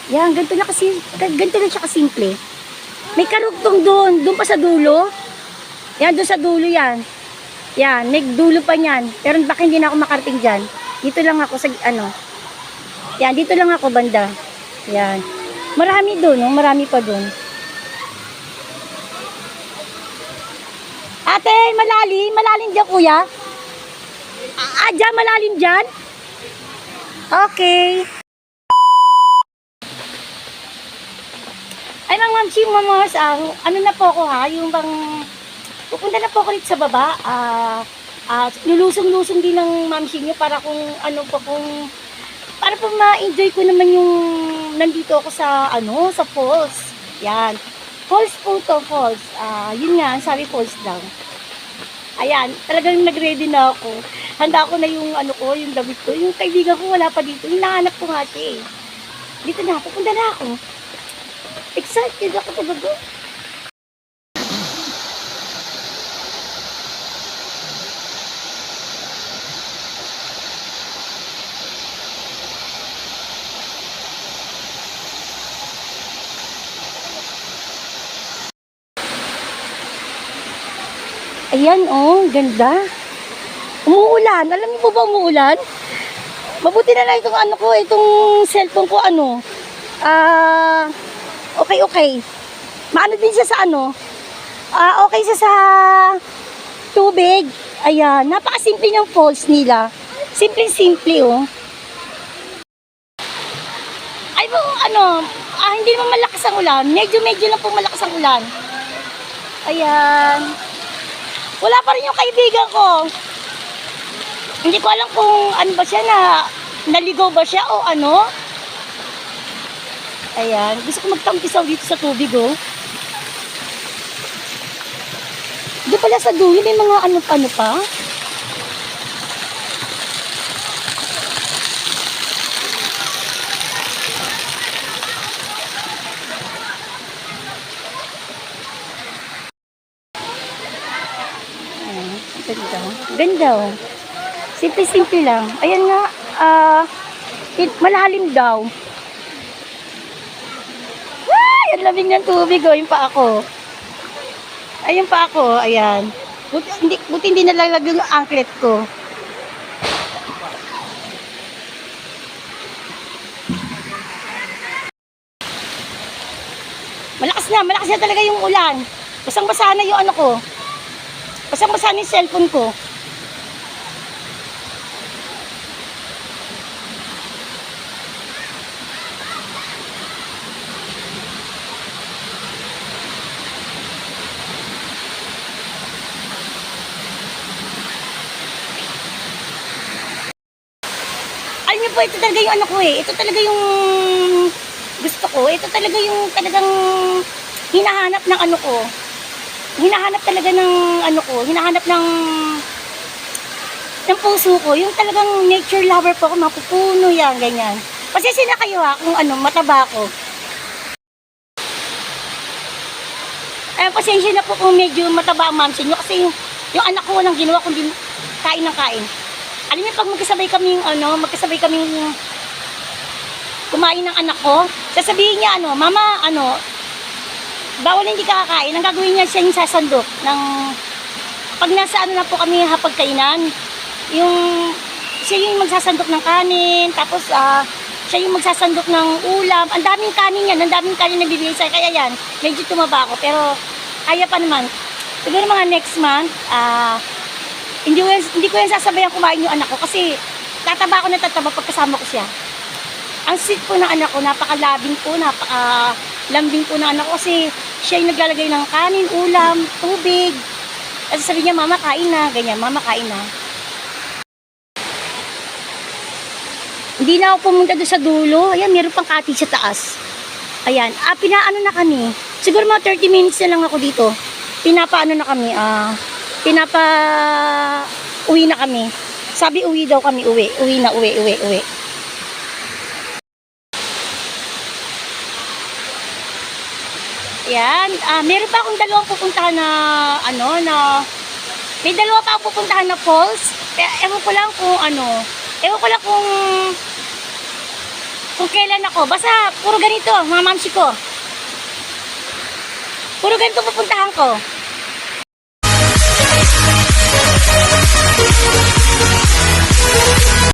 Yan, ganito na siya kasimple. May karugtong doon, doon pa sa dulo. Yan, doon sa dulo yan. Yan, may dulo pa niyan. Pero baka hindi na ako makarating dyan. Dito lang ako sa, ano. Yan, dito lang ako banda. Yan. Marami doon, no? Marami pa doon. Ate, malalim? Malalim dyan, kuya? Dyan, malalim dyan? Okay. Ay, Ma'am Chim, Mamos, ano na po ako ha, yung bang, pupunta na po ako dito sa baba, lulusong-lusong din ng Ma'am Chim nyo para kung ano pa kung, para po ma-enjoy ko naman yung, nandito ako sa, ano, sa falls. Yan. Falls po to, falls. Yun nga, sabi falls daw. Ayan, talagang nag-ready na ako. Handa ko na yung, ano ko, yung damit ko. Yung kaibigan ko wala pa dito. Hinahanap ko nga siya eh. Dito na, pupunta na ako. Excited ako talaga. Ayan oh, ganda. Umuulan. Alam niyo po ba umuulan? Mabuti na lang itong ano ko, itong cellphone ko ano. Okay. Maano din siya sa ano? Okay siya sa tubig. Ayan, napakasimple ng falls nila. Simple oh. Ay po, ano, hindi naman malakas ang ulan. Medyo lang po malakas ang ulan. Ayan. Wala pa rin yung kaibigan ko. Hindi ko alam kung ano ba siya naligaw ba siya o ano. Ayan, gusto ko magtampisaw dito sa tubig oh. Doon pala sa dulo may mga ano pa. Ganda oh. Simple lang. Ayan nga, malalim daw. Ang lamig ng tubig oh, yung pa ako. Ayun pa ako, ayan. Buti hindi nalalag yung anklet ko. Malakas na talaga yung ulan. Basang-basa na yung ano ko. Basang-basa na yung cellphone ko. Alam niyo po, ito talaga yung ano ko eh. Ito talaga yung gusto ko. Ito talaga yung talagang hinahanap ng ano ko. Hinahanap talaga ng ano ko. Hinahanap ng puso ko. Yung talagang nature lover po ako. Mapupuno yan, ganyan. Pasensya na kayo ha kung ano, mataba ko. Pasensya na po kung medyo mataba ang mamsin nyo. Kasi yung anak ko walang ginawa kundi kain ng kain. Alam niyo, pag magkasabay kaming kumain ng anak ko, sasabihin niya, Mama, bawal hindi kakain. Ang gagawin niya, siya yung sasandok ng, pag nasa na po kami hapagkainan, siya yung magsasandok ng kanin, tapos, siya yung magsasandok ng ulam. Ang daming kanin yan, ang daming kanin na bibigay sa'yo. Kaya yan, medyo tumaba ako, pero, kaya pa naman. Siguro mga next month, hindi ko yan sasabayan kumain yung anak ko kasi tataba ako na tataba pagkasama ko siya. Ang sweet po ng anak ko, napakalabing po, napakalambing po ng anak ko kasi siya yung naglalagay ng kanin, ulam, tubig. At sabi niya, Mama, kain na. Ganyan, Mama, kain na. Hindi na ako pumunta doon sa dulo. Ayan, meron pang cottage sa taas. Ayan, pinaano na kami. Siguro mga 30 minutes na lang ako dito. Pinapaano na kami, uwi na kami. Sabi uwi daw kami, uwi. Yan, meron pa akong dalawang pupuntahan na, may dalawa pa akong pupuntahan na falls. Ewan ko lang kung kung kailan ako. Basta, puro ganito, mga mamsi ko. Puro ganito pupuntahan ko.